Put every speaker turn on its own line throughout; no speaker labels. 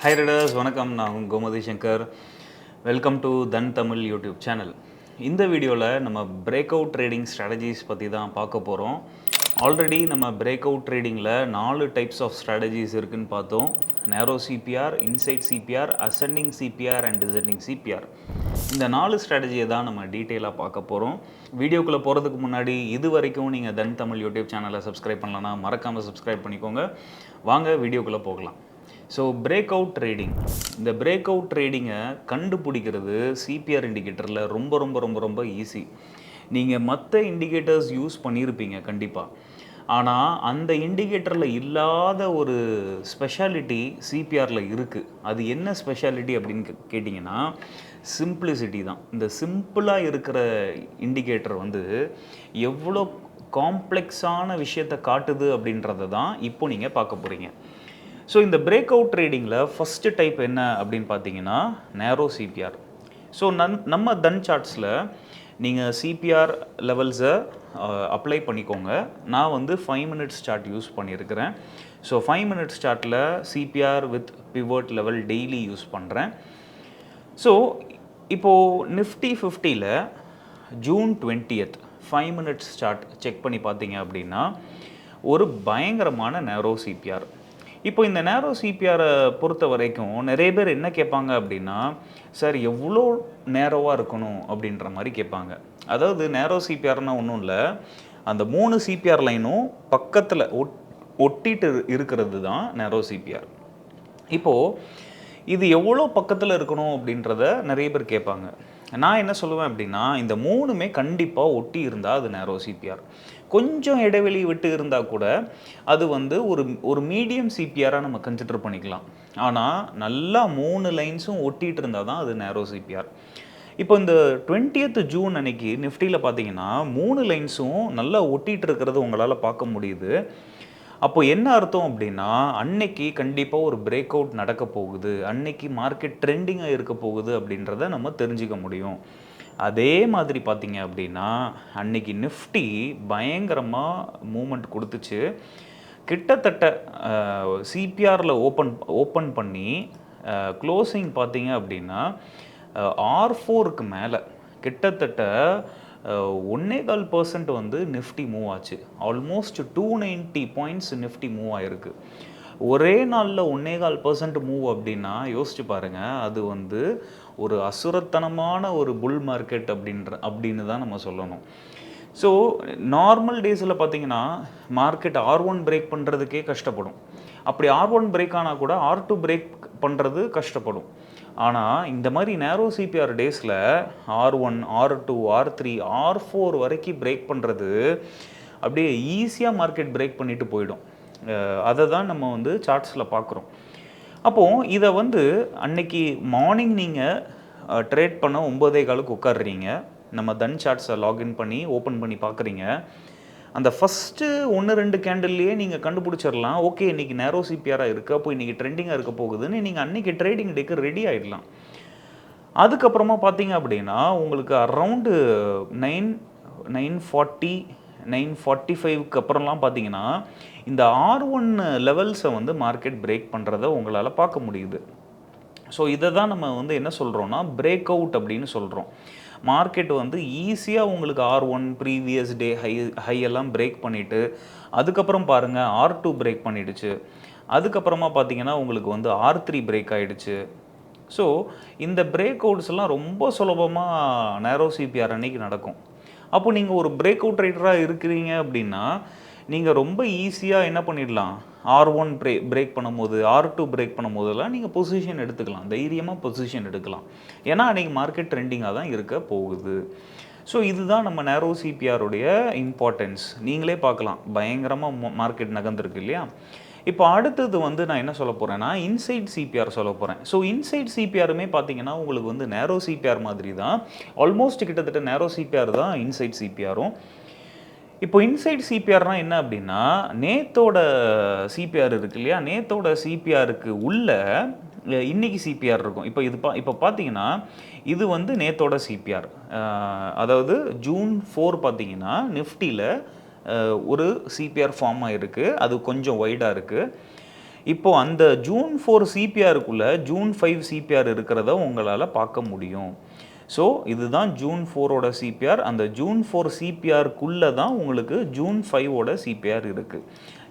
Hi Readers, வணக்கம். நான் Gomathi Shankar. Welcome to தன் தமிழ் யூடியூப் சேனல். இந்த வீடியோவில் நம்ம பிரேக் அவுட் ட்ரேடிங் ஸ்ட்ராட்டஜிஸ் பற்றி தான் பார்க்க போகிறோம். ஆல்ரெடி நம்ம பிரேக் அவுட் ட்ரேடிங்கில் 4 டைப்ஸ் ஆஃப் ஸ்ட்ராட்டஜிஸ் இருக்குதுன்னு பார்த்தோம். Narrow CPR, inside CPR, ascending CPR and descending CPR. இந்த 4 ஸ்ட்ராட்டஜியை தான் நம்ம டீட்டெயிலாக பார்க்க போகிறோம். வீடியோக்குள்ளே போகிறதுக்கு முன்னாடி இது வரைக்கும் நீங்கள் தன் தமிழ் யூடியூப் சேனலை சப்ஸ்கிரைப் பண்ணலன்னா மறக்காமல் சப்ஸ்கிரைப் பண்ணிக்கோங்க. வாங்க வீடியோக்குள்ளே போகலாம். ஸோ பிரேக் அவுட் ட்ரேடிங், இந்த பிரேக் அவுட் ட்ரேடிங்கை கண்டுபிடிக்கிறது சிபிஆர் இண்டிகேட்டரில் ரொம்ப ரொம்ப ரொம்ப ரொம்ப ஈஸி. நீங்கள் மற்ற இண்டிகேட்டர்ஸ் யூஸ் பண்ணியிருப்பீங்க கண்டிப்பாக, ஆனால் அந்த இண்டிகேட்டரில் இல்லாத ஒரு ஸ்பெஷாலிட்டி சிபிஆரில் இருக்குது. அது என்ன ஸ்பெஷாலிட்டி அப்படின்னு கேட்டிங்கன்னா சிம்பிளிசிட்டி தான். இந்த சிம்பிளாக இருக்கிற இண்டிகேட்டர் வந்து எவ்வளோ காம்ப்ளெக்ஸான விஷயத்தை காட்டுது அப்படின்றத தான் இப்போ நீங்கள் பார்க்க போகிறீங்க. ஸோ இந்த பிரேக் அவுட் ட்ரேடிங்கில் ஃபஸ்ட்டு டைப் என்ன அப்படின்னு பார்த்தீங்கன்னா நேரோ சிபிஆர். ஸோ நம்ம தன் சார்ட்ஸில் நீங்கள் சிபிஆர் லெவல்ஸை அப்ளை பண்ணிக்கோங்க. நான் வந்து 5 minutes சார்ட் யூஸ் பண்ணியிருக்கிறேன். ஸோ 5 minutes சார்ட்டில் CPR with pivot level daily use பண்ணுறேன். ஸோ இப்போது நிஃப்டி 50ல் June 20th 5 minutes chart check பண்ணி பார்த்தீங்க அப்படின்னா ஒரு பயங்கரமான நேரோ சிபிஆர். இப்போ இந்த நேரோ சிபிஆரை பொறுத்த வரைக்கும் நிறைய பேர் என்ன கேட்பாங்க அப்படின்னா, சார் எவ்வளோ நேரோவாக இருக்கணும் அப்படின்ற மாதிரி கேட்பாங்க. அதாவது நேரோ சிபிஆர்னால் ஒன்றும் இல்லை, அந்த 3 சிபிஆர் லைனும் பக்கத்தில் ஒட்டிட்டு இருக்கிறது தான் நேரோ சிபிஆர். இப்போது இது எவ்வளோ பக்கத்தில் இருக்கணும் அப்படின்றத நிறைய பேர் கேட்பாங்க. நான் என்ன சொல்லுவேன் அப்படின்னா, இந்த 3மே கண்டிப்பாக ஒட்டி இருந்தால் அது நேரோ சிபிஆர். கொஞ்சம் இடைவெளி விட்டு இருந்தால் கூட அது வந்து ஒரு மீடியம் சிபிஆராக நம்ம கன்சிடர் பண்ணிக்கலாம். ஆனால் நல்லா 3 லைன்ஸும் ஒட்டிகிட்டு இருந்தால் தான் அது நேரோ சிபிஆர். இப்போ இந்த 20th ஜூன் அன்னைக்கு நிஃப்டியில் பார்த்தீங்கன்னா 3 லைன்ஸும் நல்லா ஒட்டிகிட்டு இருக்கிறது உங்களால் பார்க்க முடியுது. அப்போ என்ன அர்த்தம் அப்படின்னா, அன்னைக்கு கண்டிப்பாக ஒரு பிரேக் அவுட் நடக்க போகுது, அன்னைக்கு மார்க்கெட் ட்ரெண்டிங்காக இருக்க போகுது அப்படின்றத நம்ம தெரிஞ்சுக்க முடியும். அதே மாதிரி பார்த்தீங்க அப்படின்னா அன்னைக்கு நிஃப்டி பயங்கரமாக மூமெண்ட் கொடுத்துச்சு. கிட்டத்தட்ட சிபிஆரில் ஓப்பன் பண்ணி க்ளோசிங் பார்த்தீங்க அப்படின்னா R4க்கு மேலே கிட்டத்தட்ட 1.25% வந்து நிஃப்டி மூவ் ஆச்சு. ஆல்மோஸ்ட் 290 பாயிண்ட்ஸ் நிஃப்டி மூவ் ஆகிருக்கு. ஒரே நாளில் 1.25% மூவ் அப்படின்னா யோசிச்சு பாருங்கள், அது வந்து ஒரு அசுரத்தனமான ஒரு புல் மார்க்கெட் அப்படின்னு தான் நம்ம சொல்லணும். ஸோ நார்மல் டேஸில் பார்த்தீங்கன்னா மார்க்கெட் R1 பிரேக் பண்ணுறதுக்கே கஷ்டப்படும். அப்படி R1 பிரேக் ஆனால் கூட R2 பிரேக் பண்ணுறது கஷ்டப்படும். ஆனால் இந்த மாதிரி நேரோ சிபிஆர் டேஸில் R1, R2, R3, R4 வரைக்கும் பிரேக் பண்ணுறது அப்படியே ஈஸியாக மார்க்கெட் பிரேக் பண்ணிட்டு போயிடும். அதை தான் நம்ம வந்து சார்ட்ஸில் பார்க்குறோம். அப்போது இதை வந்து அன்னைக்கு மார்னிங் நீங்கள் ட்ரேட் பண்ண 9:15 உட்காடுறீங்க, நம்ம தன் சார்ட்ஸை லாகின் பண்ணி ஓப்பன் பண்ணி பார்க்குறீங்க. அந்த ஃபஸ்ட்டு 1-2 கேண்டில்லையே நீங்கள் கண்டுபிடிச்சிடலாம், ஓகே இன்றைக்கி நேரோ சிபிஆராக இருக்குது, அப்போ இன்றைக்கி ட்ரெண்டிங்காக இருக்க போகுதுன்னு நீங்கள் அன்றைக்கி ட்ரேடிங் டேக்கு ரெடி ஆகிடலாம். அதுக்கப்புறமா பார்த்தீங்க அப்படின்னா உங்களுக்கு அரவுண்டு 9:40 9:45க்கு அப்புறம்லாம் பார்த்தீங்கன்னா இந்த R1 லெவல்ஸை வந்து மார்க்கெட் பிரேக் பண்ணுறதை உங்களால் பார்க்க முடியுது. ஸோ இதை தான் நம்ம வந்து என்ன சொல்கிறோன்னா பிரேக் அவுட் அப்படின்னு சொல்கிறோம். மார்க்கெட் வந்து ஈஸியாக உங்களுக்கு R1 ப்ரீவியஸ் டே ஹையெல்லாம் பிரேக் பண்ணிவிட்டு அதுக்கப்புறம் பாருங்கள் R2 பிரேக் பண்ணிடுச்சு. அதுக்கப்புறமா பார்த்தீங்கன்னா உங்களுக்கு வந்து R3 பிரேக் ஆகிடுச்சு. ஸோ இந்த பிரேக் அவுட்ஸ்லாம் ரொம்ப சுலபமாக நேரோ சிபிஆர் அன்னைக்கு நடக்கும். அப்போ நீங்கள் ஒரு பிரேக் அவுட் ரைடராக இருக்கிறீங்க அப்படின்னா நீங்கள் ரொம்ப ஈஸியாக என்ன பண்ணிடலாம், R1 பிரேக் பண்ணும்போது R2 பிரேக் பண்ணும்போதெல்லாம் நீங்கள் பொசிஷன் எடுத்துக்கலாம், தைரியமாக பொசிஷன் எடுக்கலாம். ஏன்னா அன்றைக்கி மார்க்கெட் ட்ரெண்டிங்காக தான் இருக்க போகுது. ஸோ இதுதான் நம்ம நேரோ சிபிஆருடைய இம்பார்ட்டன்ஸ். நீங்களே பார்க்கலாம், பயங்கரமாக மார்க்கெட் நகர்ந்துருக்கு இல்லையா. இப்போ அடுத்தது வந்து நான் என்ன சொல்ல போகிறேன்னா இன்சைட் சிபிஆர் சொல்ல போகிறேன். ஸோ இன்சைட் சிபிஆருமே பார்த்தீங்கன்னா உங்களுக்கு வந்து நேரோ சிபிஆர் மாதிரி தான், ஆல்மோஸ்ட் கிட்டத்தட்ட நேரோ சிபிஆர் தான் இன்சைட் சிபிஆரும். இப்போ இன்சைட் சிபிஆர்னால் என்ன அப்படின்னா, நேத்தோட சிபிஆர் இருக்கு இல்லையா, நேத்தோட சிபிஆருக்கு உள்ள இன்னைக்கு சிபிஆர் இருக்கும். இப்போ பார்த்தீங்கன்னா இது வந்து நேத்தோட சிபிஆர், அதாவது ஜூன் 4 பார்த்தீங்கன்னா நிஃப்டியில் ஒரு சிபிஆர் ஃபார்ம் ஆகிருக்கு, அது கொஞ்சம் வைடாக இருக்குது. இப்போ அந்த ஜூன் 4 சிபிஆருக்குள்ளே ஜூன் 5 சிபிஆர் இருக்கிறத உங்களால் பார்க்க முடியும். ஸோ இதுதான் ஜூன் 4ஓட சிபிஆர். அந்த ஜூன் 4 சிபிஆருக்குள்ளே தான் உங்களுக்கு ஜூன் 5ஓட சிபிஆர் இருக்குது.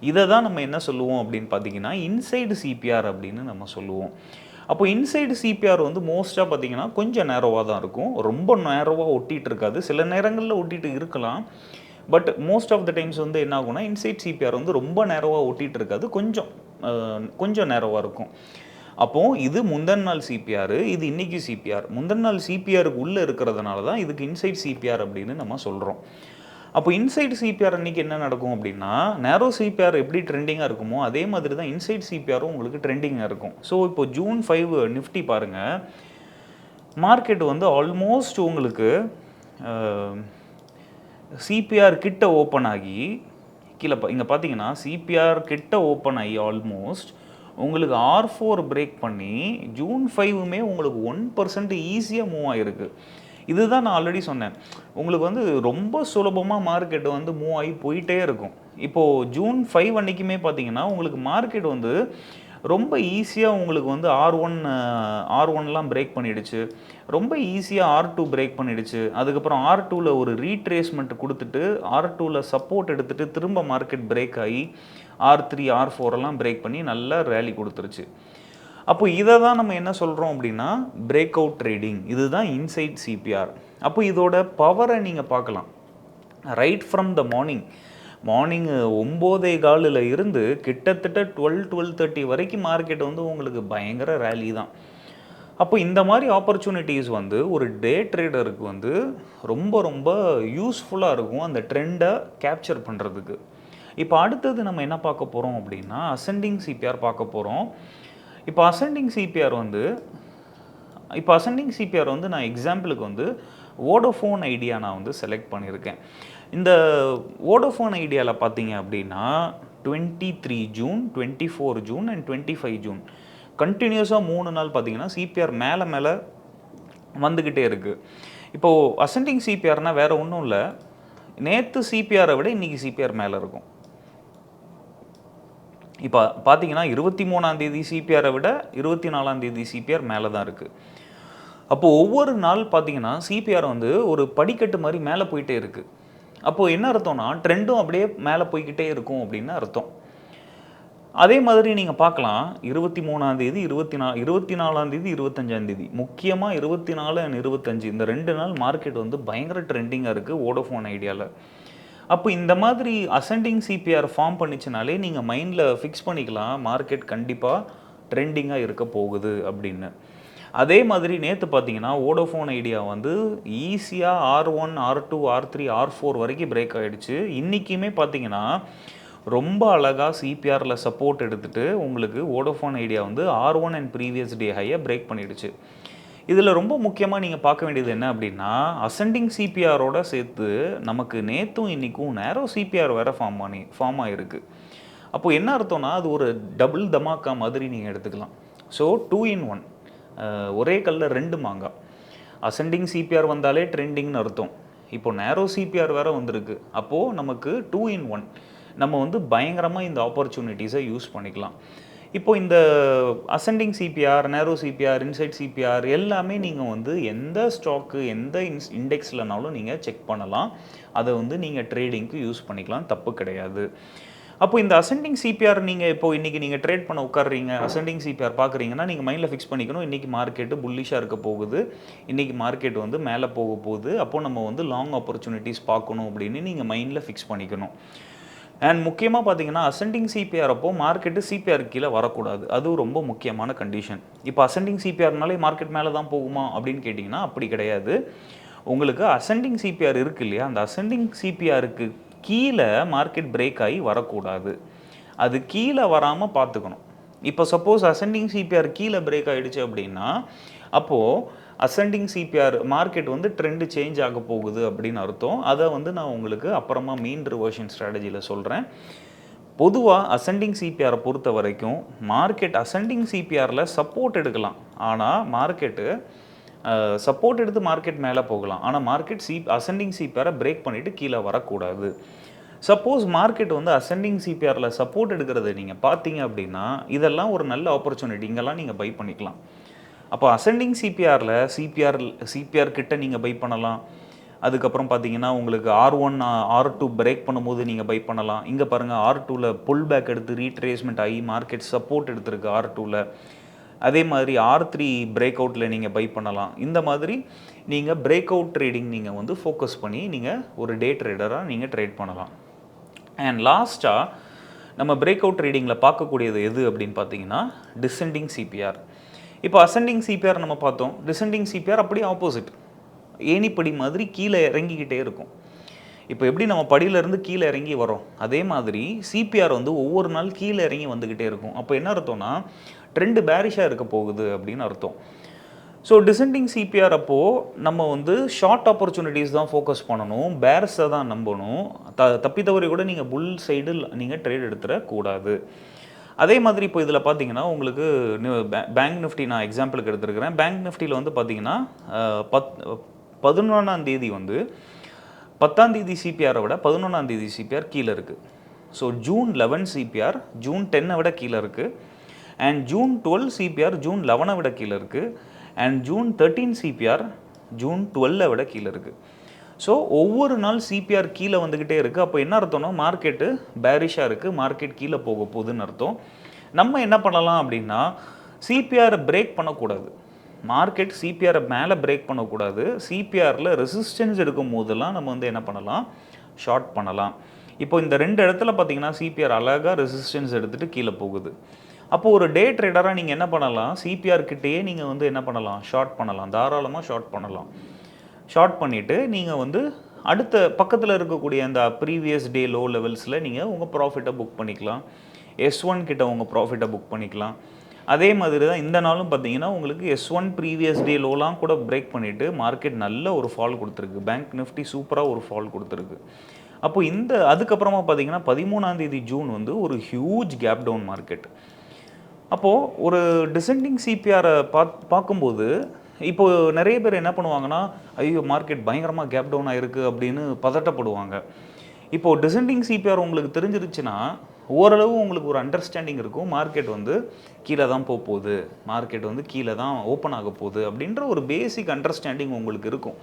இதை தான் நம்ம என்ன சொல்லுவோம் அப்படின்னு பார்த்தீங்கன்னா இன்சைடு சிபிஆர் அப்படின்னு நம்ம சொல்லுவோம். அப்போ இன்சைடு சிபிஆர் வந்து மோஸ்ட்டாக பார்த்தீங்கன்னா கொஞ்சம் நேரோவாக தான் இருக்கும். ரொம்ப நேரோவாக ஒட்டிகிட்டு இருக்காது. சில நேரங்களில் ஒட்டிகிட்டு இருக்கலாம். But most of the times வந்து என்ன ஆகும்னா இன்சைட் சிபிஆர் வந்து ரொம்ப நேரோவாக ஒட்டிகிட்டு இருக்காது. கொஞ்சம் நேரோவாக இருக்கும். அப்போது இது முந்தன் நாள் சிபிஆர், இது இன்றைக்கி சிபிஆர். முந்தன் நாள் சிபிஆருக்கு உள்ளே இருக்கிறதுனால தான் இதுக்கு இன்சைட் சிபிஆர் அப்படின்னு நம்ம சொல்கிறோம். அப்போ இன்சைட் சிபிஆர் அன்றைக்கி என்ன நடக்கும் அப்படின்னா நேரோ சிபிஆர் எப்படி ட்ரெண்டிங்காக இருக்குமோ அதே மாதிரி தான் இன்சைட் சிபிஆரும் உங்களுக்கு ட்ரெண்டிங்காக இருக்கும். ஸோ இப்போ ஜூன் 5 நிஃப்டி பாருங்கள், மார்க்கெட் வந்து ஆல்மோஸ்ட் உங்களுக்கு சிபிஆர் கிட்ட ஓப்பன் ஆகி கீழே இங்கே பார்த்தீங்கன்னா சிபிஆர் கிட்ட ஓப்பன் ஆகி ஆல்மோஸ்ட் உங்களுக்கு R4 பிரேக் பண்ணி ஜூன் 5மே உங்களுக்கு 1% ஈஸியாக மூவ் ஆகிருக்கு. இதுதான் நான் ஆல்ரெடி சொன்னேன். உங்களுக்கு வந்து ரொம்ப சுலபமாக மார்க்கெட் வந்து மூவ் ஆகி போயிட்டே இருக்கும். இப்போது ஜூன் 5 அன்றைக்குமே பார்த்தீங்கன்னா உங்களுக்கு மார்க்கெட் வந்து ரொம்ப ஈஸியாக உங்களுக்கு வந்து R1லாம் பிரேக் பண்ணிடுச்சு. ரொம்ப ஈஸியாக R2 பிரேக் பண்ணிடுச்சு. அதுக்கப்புறம் R2ல ஒரு ரீட்ரேஸ்மெண்ட் கொடுத்துட்டு R2ல சப்போர்ட் எடுத்துகிட்டு திரும்ப மார்க்கெட் பிரேக் ஆகி R3 R4எல்லாம் பிரேக் பண்ணி நல்லா ரேலி கொடுத்துருச்சு. அப்போ இதை தான் நம்ம என்ன சொல்கிறோம் அப்படின்னா பிரேக் அவுட் ட்ரேடிங். இதுதான் இன்சைட் சிபிஆர். அப்போ இதோட பவரை நீங்கள் பார்க்கலாம். ரைட் ஃப்ரம் த மார்னிங் 9:15 இருந்து கிட்டத்தட்ட 12:30 வரைக்கும் மார்க்கெட் வந்து உங்களுக்கு பயங்கர ரேலி தான். அப்போ இந்த மாதிரி ஆப்பர்ச்சுனிட்டிஸ் வந்து ஒரு டே ட்ரேடருக்கு வந்து ரொம்ப ரொம்ப யூஸ்ஃபுல்லாக இருக்கும் அந்த ட்ரெண்டை கேப்சர் பண்ணுறதுக்கு. இப்போ அடுத்தது நம்ம என்ன பார்க்க போகிறோம் அப்படின்னா அசெண்டிங் சிபிஆர் பார்க்க போகிறோம். இப்போ அசெண்டிங் சிபிஆர் வந்து நான் எக்ஸாம்பிளுக்கு வந்து வோடஃபோன் ஐடியா நான் வந்து செலக்ட் பண்ணியிருக்கேன். இந்த வோடஃபோன் ஐடியாவில் பார்த்தீங்க அப்படின்னா 23 ஜூன் 24 ஜூன் அண்ட் 25 ஜூன் கண்டினியூஸாக 3 நாள் பார்த்தீங்கன்னா சிபிஆர் மேலே வந்துக்கிட்டே இருக்குது. இப்போது அசெண்டிங் சிபிஆர்னால் வேறு ஒன்றும் இல்லை, நேற்று சிபிஆரை விட இன்றைக்கி சிபிஆர் மேலே இருக்கும். இப்போ பார்த்தீங்கன்னா 23ஆம் தேதி சிபிஆரை விட 24ஆம் தேதி சிபிஆர் மேலே தான் இருக்குது. அப்போது ஒவ்வொரு நாள் பார்த்தீங்கன்னா சிபிஆர் வந்து ஒரு படிக்கட்டு மாதிரி மேலே போயிட்டே இருக்குது. அப்போது என்ன அர்த்தம்னா ட்ரெண்டும் அப்படியே மேலே போய்கிட்டே இருக்கும் அப்படின்னு அர்த்தம். அதே மாதிரி நீங்கள் பார்க்கலாம் 23ஆம் தேதி 24ஆம் தேதி 25ஆம் தேதி முக்கியமாக 24 அண்ட் 25 இந்த 2 நாள் மார்க்கெட் வந்து பயங்கர ட்ரெண்டிங்காக இருக்குது வோடஃபோன் ஐடியாவில். அப்போ இந்த மாதிரி அசெண்டிங் சிபிஆர் ஃபார்ம் பண்ணிச்சுனாலே நீங்கள் மைண்டில் ஃபிக்ஸ் பண்ணிக்கலாம் மார்க்கெட் கண்டிப்பாக ட்ரெண்டிங்காக இருக்க போகுது அப்படின்னு. அதே மாதிரி நேற்று பார்த்தீங்கன்னா வோடஃபோன் ஐடியா வந்து ஈஸியாக R1 R2 R3 R4 வரைக்கும் பிரேக் ஆகிடுச்சு. இன்றைக்குமே பார்த்தீங்கன்னா ரொம்ப அழகாக சிபிஆரில் சப்போர்ட் எடுத்துகிட்டு உங்களுக்கு வோடஃபோன் ஐடியா வந்து R1 அண்ட் ப்ரீவியஸ் டே ஹையை பிரேக் பண்ணிடுச்சு. இதில் ரொம்ப முக்கியமாக நீங்கள் பார்க்க வேண்டியது என்ன அப்படின்னா அசெண்டிங் சிபிஆரோட சேர்த்து நமக்கு நேற்றும் இன்றைக்கும் நேரோ சிபிஆர் வேறு ஃபார்ம் ஆகிருக்கு. அப்போது என்ன அர்த்தம்னா அது ஒரு டபுள் தமாக்கா மாதிரி நீங்கள் எடுத்துக்கலாம். ஸோ 2 in 1, ஒரே கல்லில் 2 மாங்காய். அசெண்டிங் சிபிஆர் வந்தாலே ட்ரெண்டிங்னு அர்த்தம். இப்போ நேரோ சிபிஆர் வேறு வந்திருக்கு. அப்போது நமக்கு 2 in 1 நம்ம வந்து பயங்கரமாக இந்த ஆப்பர்ச்சுனிட்டிஸை யூஸ் பண்ணிக்கலாம். இப்போ இந்த அசெண்டிங் சிபிஆர், நேரோ சிபிஆர், இன்சைட் சிபிஆர் எல்லாமே நீங்கள் வந்து எந்த ஸ்டாக்கு எந்த இண்டெக்ஸ்லனாலும் நீங்கள் செக் பண்ணலாம். அதை வந்து நீங்கள் ட்ரேடிங்க்கு யூஸ் பண்ணிக்கலாம், தப்பு கிடையாது. அப்போ இந்த அசெண்டிங் சிபிஆர் நீங்கள் இப்போ இன்றைக்கி நீங்கள் ட்ரேட் பண்ண உட்காடுறீங்க, அசெண்டிங் சிபிஆர் பார்க்குறீங்கன்னா நீங்கள் மைண்டில் ஃபிக்ஸ் பண்ணிக்கணும் இன்றைக்கி மார்க்கெட்டு புல்லிஷாக இருக்க போகுது, இன்றைக்கி மார்க்கெட் வந்து மேலே போக போகுது, அப்போது நம்ம வந்து லாங் ஆப்பர்ச்சுனிட்டிஸ் பார்க்கணும் அப்படின்னு நீங்கள் மைண்டில் ஃபிக்ஸ் பண்ணிக்கணும். அண்ட் முக்கியமாக பார்த்தீங்கன்னா அசெண்டிங் சிபிஆர் அப்போ மார்க்கெட்டு சிபிஆர் கீழே வரக்கூடாது. அதுவும் ரொம்ப முக்கியமான கண்டிஷன். இப்போ அசெண்டிங் சிபிஆர்னாலே மார்க்கெட் மேலே தான் போகுமா அப்படின்னு கேட்டிங்கன்னா அப்படி கிடையாது. உங்களுக்கு அசெண்டிங் சிபிஆர் இருக்குது இல்லையா, அந்த அசெண்டிங் சிபிஆருக்கு கீழே மார்க்கெட் பிரேக் ஆகி வரக்கூடாது. அது கீழே வராமல் பார்த்துக்கணும். இப்போ சப்போஸ் அசெண்டிங் சிபிஆர் கீழே பிரேக் ஆகிடுச்சு அப்படின்னா அப்போது அசெண்டிங் சிபிஆர் மார்க்கெட் வந்து ட்ரெண்டு சேஞ்ச் ஆக போகுது அப்படின்னு அர்த்தம். அதை வந்து நான் உங்களுக்கு அப்புறமா மீன் ரிவர்ஷன் ஸ்ட்ராட்டஜியில் சொல்கிறேன். பொதுவாக அசெண்டிங் சிபிஆரை பொறுத்த வரைக்கும் மார்க்கெட் அசெண்டிங் சிபிஆரில் சப்போர்ட் எடுக்கலாம், ஆனால் மார்க்கெட்டு சப்போர்ட் எடுத்து மார்க்கெட் மேலே போகலாம், ஆனால் மார்க்கெட் அசெண்டிங் சிபிஆரை பிரேக் பண்ணிவிட்டு கீழே வரக்கூடாது. சப்போஸ் மார்க்கெட் வந்து அசெண்டிங் சிபிஆரில் சப்போர்ட் எடுக்கிறது நீங்கள் பார்த்தீங்க அப்படின்னா இதெல்லாம் ஒரு நல்ல ஆப்பர்ச்சுனிட்டி, இங்கெல்லாம் நீங்கள் பை பண்ணிக்கலாம். அப்போ அசெண்டிங் சிபிஆரில் சிபிஆர் கிட்ட நீங்கள் பை பண்ணலாம். அதுக்கப்புறம் பார்த்தீங்கன்னா உங்களுக்கு R1 R2 பிரேக் பண்ணும்போது நீங்கள் பை பண்ணலாம். இங்கே பாருங்கள் R2வில் புல் பேக் எடுத்து ரீட்ரேஸ்மெண்ட் ஆகி மார்க்கெட் சப்போர்ட் எடுத்திருக்கு R2வில். அதே மாதிரி R3 பிரேக் அவுட்டில் நீங்கள் பை பண்ணலாம். இந்த மாதிரி நீங்கள் பிரேக் அவுட் ட்ரேடிங் நீங்கள் வந்து ஃபோக்கஸ் பண்ணி நீங்கள் ஒரு டே ட்ரேடராக நீங்கள் ட்ரேட் பண்ணலாம். அண்ட் லாஸ்ட்டாக நம்ம பிரேக் அவுட் ட்ரேடிங்கில் பார்க்கக்கூடியது எது அப்படின்னு பார்த்தீங்கன்னா டிசெண்டிங் சிபிஆர். இப்போ அசெண்டிங் சிபிஆர் நம்ம பார்த்தோம், டிசெண்டிங் சிபிஆர் அப்படியே ஆப்போசிட், ஏணிப்படி மாதிரி கீழே இறங்கிக்கிட்டே இருக்கும். இப்போ எப்படி நம்ம படியிலேருந்து கீழே இறங்கி வரோம், அதே மாதிரி சிபிஆர் வந்து ஒவ்வொரு நாள் கீழே இறங்கி வந்துக்கிட்டே இருக்கும். அப்போ என்ன அர்த்தம்னா ட்ரெண்டு பேரிஷாக இருக்க போகுது அப்படின்னு அர்த்தம். ஸோ டிசெண்டிங் சிபிஆர் அப்போது நம்ம வந்து ஷார்ட் ஆப்பர்ச்சுனிட்டிஸ் தான் ஃபோக்கஸ் பண்ணணும், பேர்ஸை தான் நம்பணும். தப்பி தவறி கூட நீங்கள் புல் சைடு நீங்கள் ட்ரேட் எடுத்துடக்கூடாது. அதே மாதிரி இப்போ இதில் பார்த்தீங்கன்னா உங்களுக்கு பேங்க் நிஃப்டி நான் எக்ஸாம்பிளுக்கு எடுத்துருக்கிறேன். பேங்க் நிஃப்டியில் வந்து பார்த்தீங்கன்னா 11ஆம் தேதி வந்து 10ஆம் தேதி சிபிஆரை விட 11ஆம் தேதி சிபிஆர் கீழே இருக்குது. ஸோ ஜூன் 11 சிபிஆர் ஜூன் 10 விட கீழே இருக்குது. அண்ட் ஜூன் 12 சிபிஆர் ஜூன் 11 விட கீழே இருக்குது. அண்ட் ஜூன் 13 சிபிஆர் ஜூன் 12 விட கீழே இருக்குது. ஸோ ஒவ்வொரு நாள் சிபிஆர் கீழே வந்துக்கிட்டே இருக்குது. அப்போ என்ன அர்த்தம்னா மார்க்கெட்டு பேரிஷாக இருக்குது, மார்க்கெட் கீழே போக போகுதுன்னு அர்த்தம். நம்ம என்ன பண்ணலாம் அப்படின்னா சிபிஆரை பிரேக் பண்ணக்கூடாது, மார்க்கெட் சிபிஆரை மேலே பிரேக் பண்ணக்கூடாது. சிபிஆரில் ரெசிஸ்டன்ஸ் எடுக்கும் போதெல்லாம் நம்ம வந்து என்ன பண்ணலாம், ஷார்ட் பண்ணலாம். இப்போ இந்த ரெண்டு இடத்துல பார்த்தீங்கன்னா சிபிஆர் அழகாக ரெசிஸ்டன்ஸ் எடுத்துகிட்டு கீழே போகுது. அப்போது ஒரு டே ட்ரேடராக நீங்கள் என்ன பண்ணலாம், சிபிஆர் கிட்டேயே நீங்கள் வந்து என்ன பண்ணலாம், ஷார்ட் பண்ணலாம், தாராளமாக ஷார்ட் பண்ணலாம். ஷார்ட் பண்ணிவிட்டு நீங்கள் வந்து அடுத்த பக்கத்தில் இருக்கக்கூடிய அந்த ப்ரீவியஸ் டே லோ லெவல்ஸில் நீங்கள் உங்கள் ப்ராஃபிட்டை புக் பண்ணிக்கலாம். S1 கிட்ட உங்கள் ப்ராஃபிட்டை புக் பண்ணிக்கலாம். அதே மாதிரி தான் இந்த நாளும் பார்த்தீங்கன்னா உங்களுக்கு S1 ப்ரீவியஸ் டே லோலாம் கூட பிரேக் பண்ணிவிட்டு மார்க்கெட் நல்ல ஒரு ஃபால் கொடுத்துருக்கு. பேங்க் நிஃப்டி சூப்பராக ஒரு ஃபால் கொடுத்துருக்கு. அப்போது அதுக்கப்புறமா பார்த்தீங்கன்னா 13ஆம் தேதி ஜூன் வந்து ஒரு ஹியூஜ் கேப் டவுன் மார்க்கெட். அப்போது ஒரு டிசெண்டிங் சிபிஆரை பார்க்கும்போது இப்போது நிறைய பேர் என்ன பண்ணுவாங்கன்னா, ஐயோ மார்க்கெட் பயங்கரமாக கேப் டவுன் ஆகிருக்கு அப்படின்னு பதட்டப்படுவாங்க. இப்போது டிசெண்டிங் சிபிஆர் உங்களுக்கு தெரிஞ்சிருச்சுன்னா ஓரளவு உங்களுக்கு ஒரு அண்டர்ஸ்டாண்டிங் இருக்கும், மார்க்கெட் வந்து கீழே தான் போகுது, மார்க்கெட் வந்து கீழே தான் ஓப்பன் ஆக போகுது அப்படின்ற ஒரு பேசிக் அண்டர்ஸ்டாண்டிங் உங்களுக்கு இருக்கும்.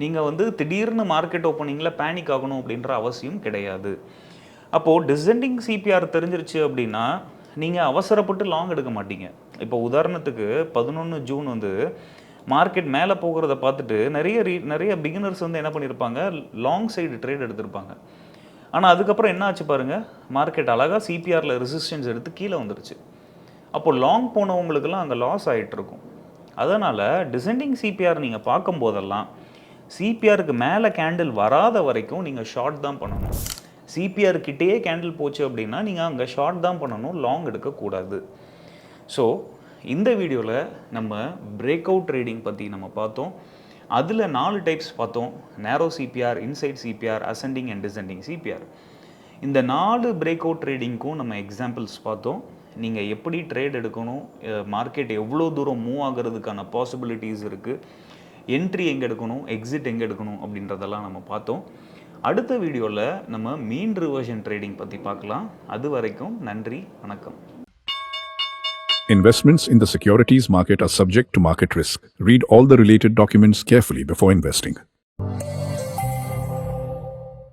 நீங்கள் வந்து திடீர்னு மார்க்கெட் ஓப்பனிங்கில் பேனிக் ஆகணும் அப்படின்ற அவசியம் கிடையாது. அப்போது டிசெண்டிங் சிபிஆர் தெரிஞ்சிருச்சு அப்படின்னா நீங்கள் அவசரப்பட்டு லாங் எடுக்க மாட்டீங்க. இப்போ உதாரணத்துக்கு 11 ஜூன் வந்து மார்க்கெட் மேலே போகிறத பார்த்துட்டு நிறைய பிகினர்ஸ் வந்து என்ன பண்ணியிருப்பாங்க, லாங் சைடு ட்ரேட் எடுத்திருப்பாங்க. ஆனால் அதுக்கப்புறம் என்ன ஆச்சு பாருங்கள், மார்க்கெட் அழகாக சிபிஆரில் ரெசிஸ்டன்ஸ் எடுத்து கீழே வந்துருச்சு. அப்போது லாங் போனவங்களுக்கெல்லாம் அங்கே லாஸ் ஆகிட்டு இருக்கும். அதனால் டிசெண்டிங் சிபிஆர் நீங்கள் பார்க்கும்போதெல்லாம் சிபிஆருக்கு மேலே கேண்டில் வராத வரைக்கும் நீங்கள் ஷார்ட் தான் பண்ணணும். சிபிஆர் கிட்டேயே கேண்டில் போச்சு அப்படின்னா நீங்கள் அங்கே ஷார்ட் தான் பண்ணணும், லாங் எடுக்கக்கூடாது. ஸோ இந்த வீடியோவில் நம்ம பிரேக் அவுட் ட்ரேடிங் பற்றி நம்ம பார்த்தோம். அதில் 4 டைப்ஸ் பார்த்தோம், narrow CPR, inside CPR, ascending and descending CPR. இந்த 4 பிரேக் அவுட் ட்ரேடிங்க்கும் நம்ம எக்ஸாம்பிள்ஸ் பார்த்தோம். நீங்கள் எப்படி ட்ரேட் எடுக்கணும், மார்க்கெட் எவ்வளோ தூரம் மூவ் ஆகிறதுக்கான பாசிபிலிட்டிஸ் இருக்குது, என்ட்ரி எங்கே எடுக்கணும், எக்ஸிட் எங்கே எடுக்கணும் அப்படின்றதெல்லாம் நம்ம பார்த்தோம். அடுத்த வீடியோவில் நம்ம மீன் ரிவர்ஷன் ட்ரேடிங் பற்றி பார்க்கலாம். அது வரைக்கும் நன்றி, வணக்கம்.
Investments in the securities market are subject to market risk. Read all the related documents carefully before investing.